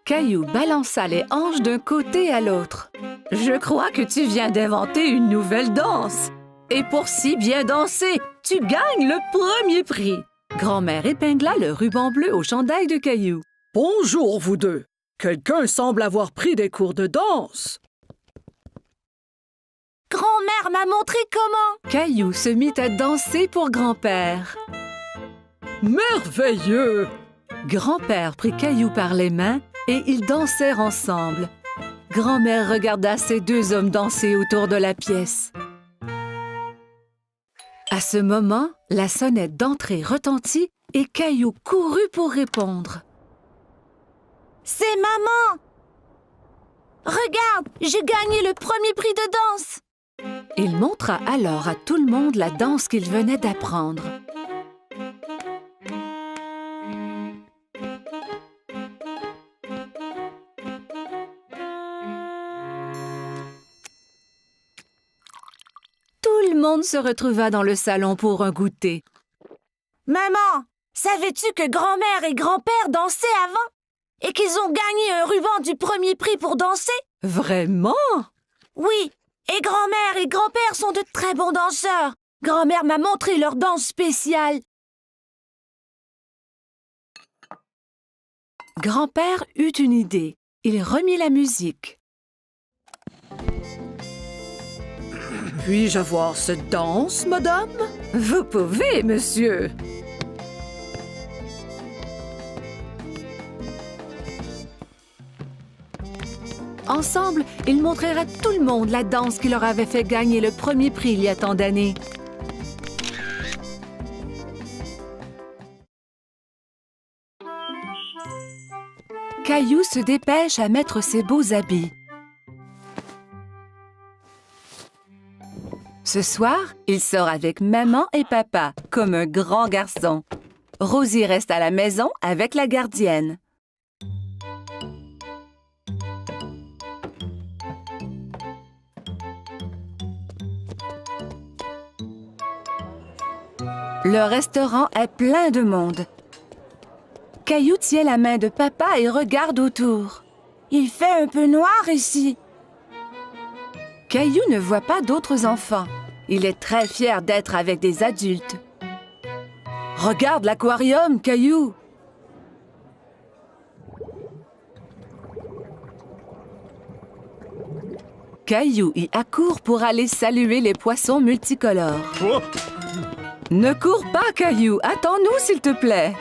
[SPEAKER 7] Caillou balança les hanches d'un côté à l'autre. « Je crois que tu viens d'inventer une nouvelle danse. Et pour si bien danser, tu gagnes le premier prix. » Grand-mère épingla le ruban bleu au chandail de Caillou.
[SPEAKER 8] Bonjour, vous deux. Quelqu'un semble avoir pris des cours de danse.
[SPEAKER 7] Grand-mère m'a montré comment. Caillou se mit à danser pour grand-père.
[SPEAKER 8] Merveilleux!
[SPEAKER 7] Grand-père prit Caillou par les mains et ils dansèrent ensemble. Grand-mère regarda ces deux hommes danser autour de la pièce. À ce moment, la sonnette d'entrée retentit et Caillou courut pour répondre. C'est maman! Regarde, j'ai gagné le premier prix de danse! Il montra alors à tout le monde la danse qu'il venait d'apprendre. Tout le monde se retrouva dans le salon pour un goûter. Maman, savais-tu que grand-mère et grand-père dansaient avant? Et qu'ils ont gagné un ruban du premier prix pour danser? Vraiment? Oui, et grand-mère et grand-père sont de très bons danseurs. Grand-mère m'a montré leur danse spéciale. Grand-père eut une idée. Il remit la musique.
[SPEAKER 8] Puis-je avoir cette danse, madame?
[SPEAKER 7] Vous pouvez, monsieur. Ensemble, ils montrèrent à tout le monde la danse qui leur avait fait gagner le premier prix il y a tant d'années. Caillou se dépêche à mettre ses beaux habits. Ce soir, il sort avec maman et papa, comme un grand garçon. Rosie reste à la maison avec la gardienne. Le restaurant est plein de monde. Caillou tient la main de papa et regarde autour. Il fait un peu noir ici. Caillou ne voit pas d'autres enfants. Il est très fier d'être avec des adultes. Regarde l'aquarium, Caillou! Caillou y accourt pour aller saluer les poissons multicolores.
[SPEAKER 4] Oh!
[SPEAKER 7] Ne cours pas, Caillou! Attends-nous, s'il te plaît!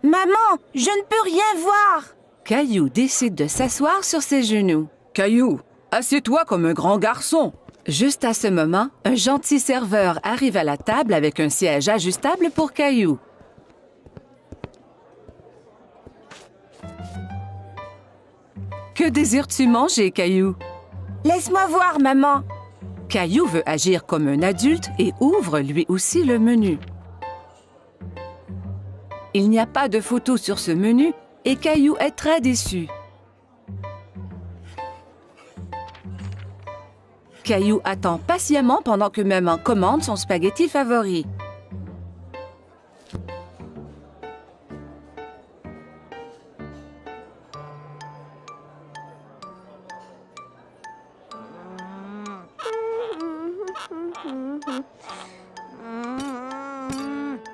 [SPEAKER 7] Maman, je ne peux rien voir! Caillou décide de s'asseoir sur ses genoux.
[SPEAKER 8] Caillou, assieds-toi comme un grand garçon.
[SPEAKER 7] Juste à ce moment, un gentil serveur arrive à la table avec un siège ajustable pour Caillou. Que désires-tu manger, Caillou? Laisse-moi voir, maman. Caillou veut agir comme un adulte et ouvre lui aussi le menu. Il n'y a pas de photo sur ce menu et Caillou est très déçu. Caillou attend patiemment pendant que maman commande son spaghetti favori.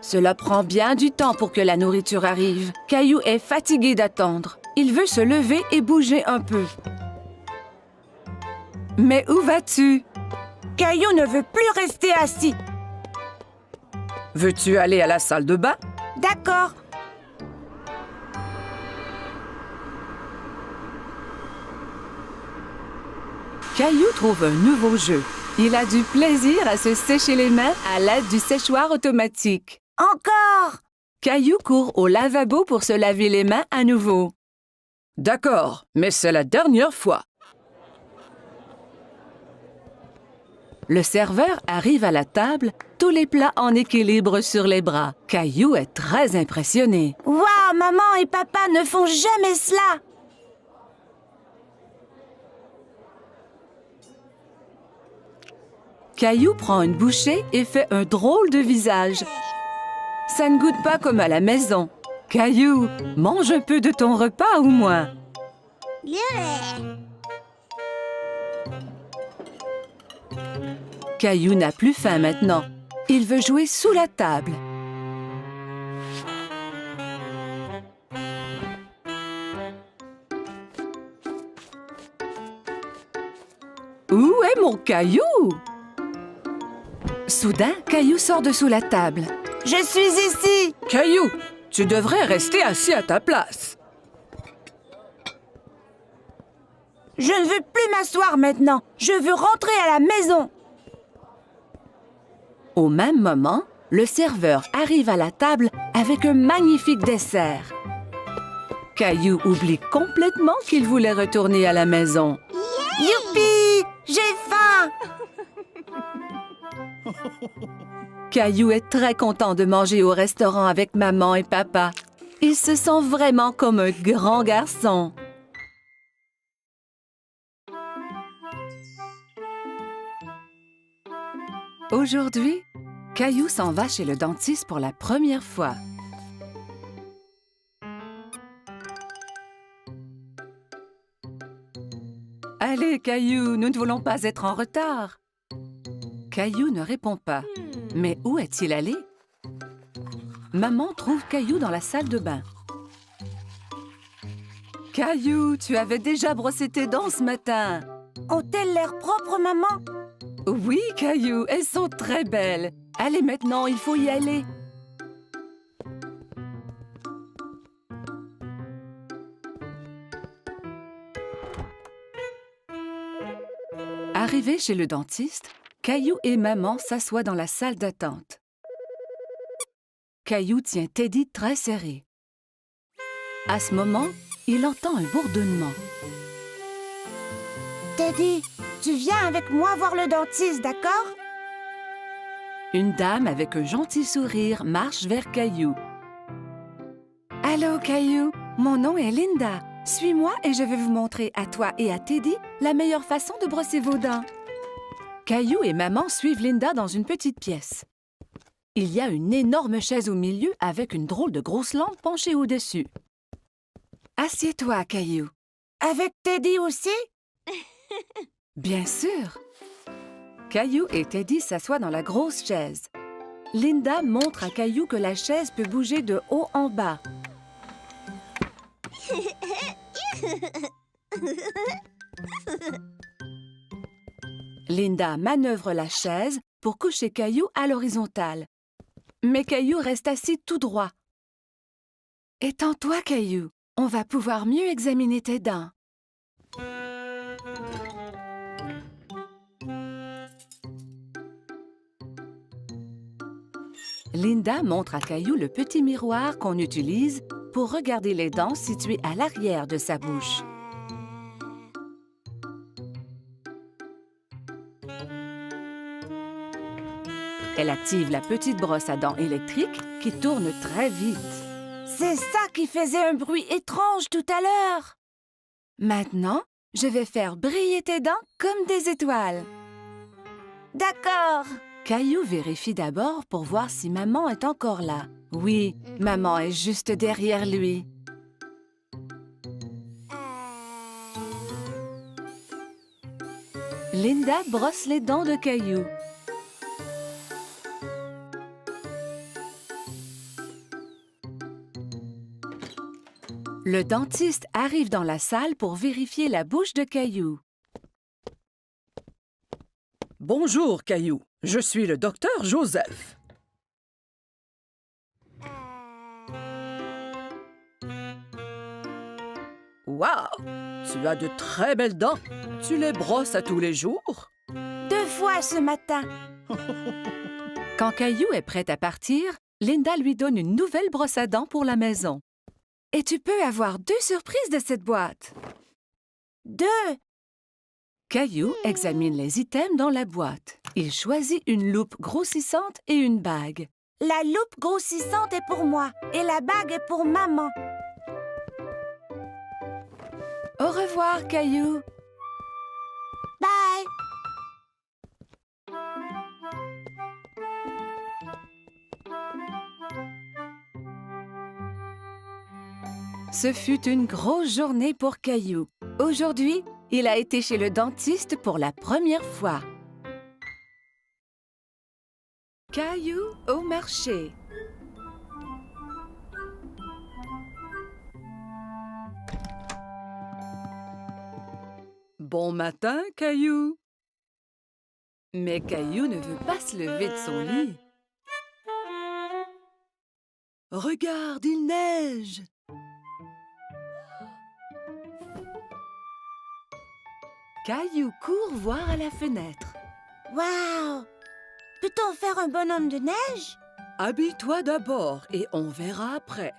[SPEAKER 7] Cela prend bien du temps pour que la nourriture arrive. Caillou est fatigué d'attendre. Il veut se lever et bouger un peu. Mais où vas-tu? Caillou ne veut plus rester assis.
[SPEAKER 8] Veux-tu aller à la salle de bain?
[SPEAKER 7] D'accord. Caillou trouve un nouveau jeu. Il a du plaisir à se sécher les mains à l'aide du séchoir automatique. Encore! Caillou court au lavabo pour se laver les mains à nouveau.
[SPEAKER 8] D'accord, mais c'est la dernière fois.
[SPEAKER 7] Le serveur arrive à la table, tous les plats en équilibre sur les bras. Caillou est très impressionné. « Waouh, maman et papa ne font jamais cela! » Caillou prend une bouchée et fait un drôle de visage. Ça ne goûte pas comme à la maison. Caillou, mange un peu de ton repas au moins. Caillou n'a plus faim maintenant. Il veut jouer sous la table. Où est mon Caillou? Soudain, Caillou sort de sous la table.
[SPEAKER 5] Je suis ici.
[SPEAKER 8] Caillou, tu devrais rester assis à ta place.
[SPEAKER 5] Je ne veux plus m'asseoir maintenant. Je veux rentrer à la maison.
[SPEAKER 7] Au même moment, le serveur arrive à la table avec un magnifique dessert. Caillou oublie complètement qu'il voulait retourner à la maison.
[SPEAKER 5] Youpi! J'ai faim.
[SPEAKER 7] Caillou est très content de manger au restaurant avec maman et papa. Il se sent vraiment comme un grand garçon. Aujourd'hui, Caillou s'en va chez le dentiste pour la première fois. Allez, Caillou, nous ne voulons pas être en retard. Caillou ne répond pas. Mais où est-il allé? Maman trouve Caillou dans la salle de bain. Caillou, tu avais déjà brossé tes dents ce matin.
[SPEAKER 5] Ont-elles l'air propres, maman?
[SPEAKER 7] Oui, Caillou, elles sont très belles. Allez, maintenant, il faut y aller. Arrivé chez le dentiste, Caillou et maman s'assoient dans la salle d'attente. Caillou tient Teddy très serré. À ce moment, il entend un bourdonnement.
[SPEAKER 5] Teddy, tu viens avec moi voir le dentiste, d'accord?
[SPEAKER 7] Une dame avec un gentil sourire marche vers Caillou. « Allô, Caillou, mon nom est Linda. Suis-moi et je vais vous montrer à toi et à Teddy la meilleure façon de brosser vos dents. » Caillou et maman suivent Linda dans une petite pièce. Il y a une énorme chaise au milieu avec une drôle de grosse lampe penchée au-dessus. « Assieds-toi, Caillou. »«
[SPEAKER 5] Avec Teddy aussi? »
[SPEAKER 7] Bien sûr. Caillou et Teddy s'assoient dans la grosse chaise. Linda montre à Caillou que la chaise peut bouger de haut en bas. Linda manœuvre la chaise pour coucher Caillou à l'horizontale. Mais Caillou reste assis tout droit. « Étends-toi, Caillou. On va pouvoir mieux examiner tes dents. » Linda montre à Caillou le petit miroir qu'on utilise pour regarder les dents situées à l'arrière de sa bouche. Elle active la petite brosse à dents électrique qui tourne très vite.
[SPEAKER 5] C'est ça qui faisait un bruit étrange tout à l'heure.
[SPEAKER 7] Maintenant, je vais faire briller tes dents comme des étoiles.
[SPEAKER 5] D'accord.
[SPEAKER 7] Caillou vérifie d'abord pour voir si maman est encore là. Oui, maman est juste derrière lui. Linda brosse les dents de Caillou. Le dentiste arrive dans la salle pour vérifier la bouche de Caillou.
[SPEAKER 8] Bonjour, Caillou. Je suis le docteur Joseph. Wow! Tu as de très belles dents. Tu les brosses à tous les jours?
[SPEAKER 5] 2 fois ce matin.
[SPEAKER 7] Quand Caillou est prêt à partir, Linda lui donne une nouvelle brosse à dents pour la maison. Et tu peux avoir 2 surprises de cette boîte.
[SPEAKER 5] 2.
[SPEAKER 7] Caillou examine les items dans la boîte. Il choisit une loupe grossissante et une bague.
[SPEAKER 5] La loupe grossissante est pour moi et la bague est pour maman.
[SPEAKER 7] Au revoir, Caillou.
[SPEAKER 5] Bye.
[SPEAKER 7] Ce fut une grosse journée pour Caillou. Aujourd'hui, il a été chez le dentiste pour la première fois. Caillou au marché.
[SPEAKER 8] Bon matin, Caillou. Mais Caillou ne veut pas se lever de son lit. Regarde, il neige.
[SPEAKER 7] Caillou court voir à la fenêtre.
[SPEAKER 2] Waouh! Peut-on faire un bonhomme de neige?
[SPEAKER 8] Habille-toi d'abord et on verra après.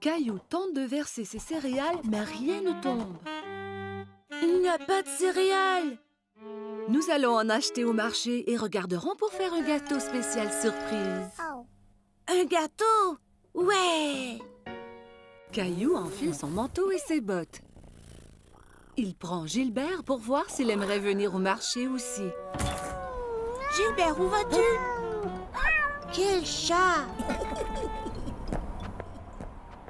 [SPEAKER 7] Caillou tente de verser ses céréales, mais rien ne tombe.
[SPEAKER 2] Il n'y a pas de céréales.
[SPEAKER 7] Nous allons en acheter au marché et regarderons pour faire un gâteau spécial surprise.
[SPEAKER 2] Un gâteau? Ouais!
[SPEAKER 7] Caillou enfile son manteau et ses bottes. Il prend Gilbert pour voir s'il aimerait venir au marché aussi.
[SPEAKER 2] Gilbert, où vas-tu? Quel chat!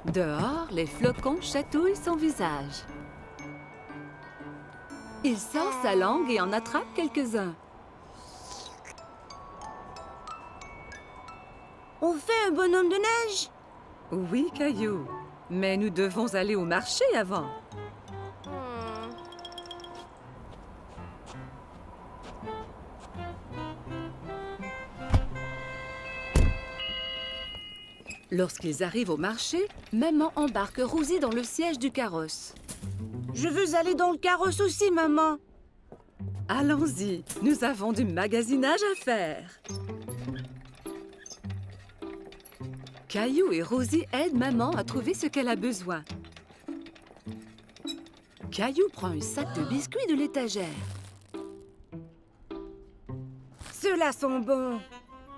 [SPEAKER 7] Dehors, les flocons chatouillent son visage. Il sort sa langue et en attrape quelques-uns.
[SPEAKER 2] On fait un bonhomme de neige?
[SPEAKER 8] Oui, Caillou. Mais nous devons aller au marché avant.
[SPEAKER 7] Lorsqu'ils arrivent au marché, maman embarque Rosie dans le siège du carrosse.
[SPEAKER 2] Je veux aller dans le carrosse aussi, maman.
[SPEAKER 8] Allons-y, nous avons du magasinage à faire.
[SPEAKER 7] Caillou et Rosie aident maman à trouver ce qu'elle a besoin. Caillou prend un sac de biscuits de l'étagère.
[SPEAKER 2] Ceux-là sont bons.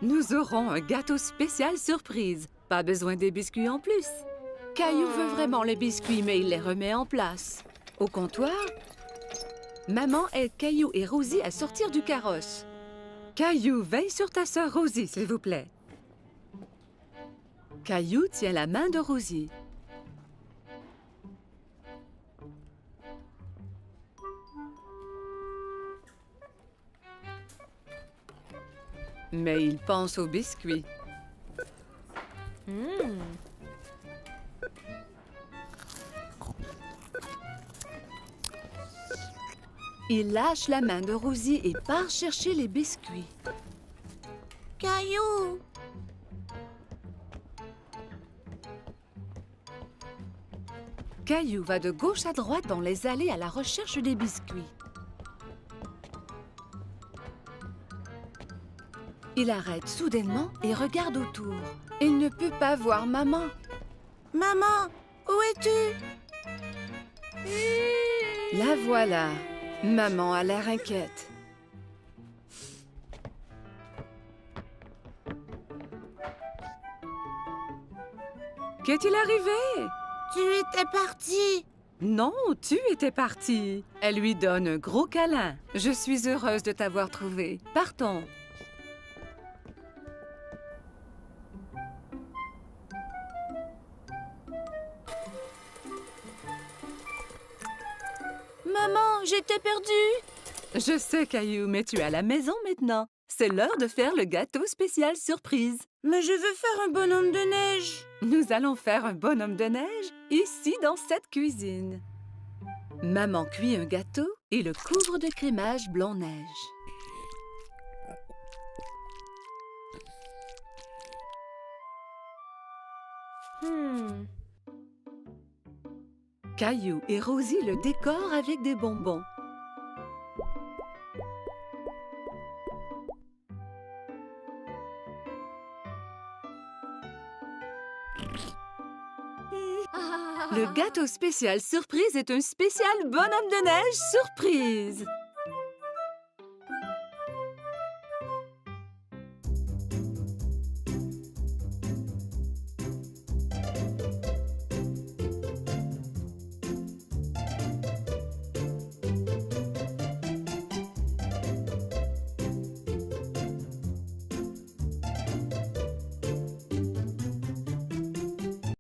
[SPEAKER 7] Nous aurons un gâteau spécial surprise. Pas besoin des biscuits en plus. Caillou veut vraiment les biscuits, mais il les remet en place. Au comptoir, maman aide Caillou et Rosie à sortir du carrosse.
[SPEAKER 8] Caillou, veille sur ta sœur Rosie, s'il vous plaît.
[SPEAKER 7] Caillou tient la main de Rosie.
[SPEAKER 8] Mais il pense aux biscuits.
[SPEAKER 7] Il lâche la main de Rosie et part chercher les biscuits.
[SPEAKER 2] Caillou!
[SPEAKER 7] Caillou va de gauche à droite dans les allées à la recherche des biscuits. Il arrête soudainement et regarde autour. Il ne peut pas voir maman.
[SPEAKER 2] Maman, où es-tu?
[SPEAKER 7] La voilà. Maman a l'air inquiète.
[SPEAKER 8] Qu'est-il arrivé?
[SPEAKER 2] Tu étais partie.
[SPEAKER 8] Non, tu étais partie.
[SPEAKER 7] Elle lui donne un gros câlin. Je suis heureuse de t'avoir trouvé. Partons.
[SPEAKER 2] Maman, j'étais perdue.
[SPEAKER 7] Je sais, Caillou, mais tu es à la maison maintenant. C'est l'heure de faire le gâteau spécial surprise.
[SPEAKER 2] Mais je veux faire un bonhomme de neige.
[SPEAKER 7] Nous allons faire un bonhomme de neige ici dans cette cuisine. Maman cuit un gâteau et le couvre de crémage blanc-neige. Caillou et Rosie le décorent avec des bonbons. Le gâteau spécial surprise est un spécial bonhomme de neige surprise.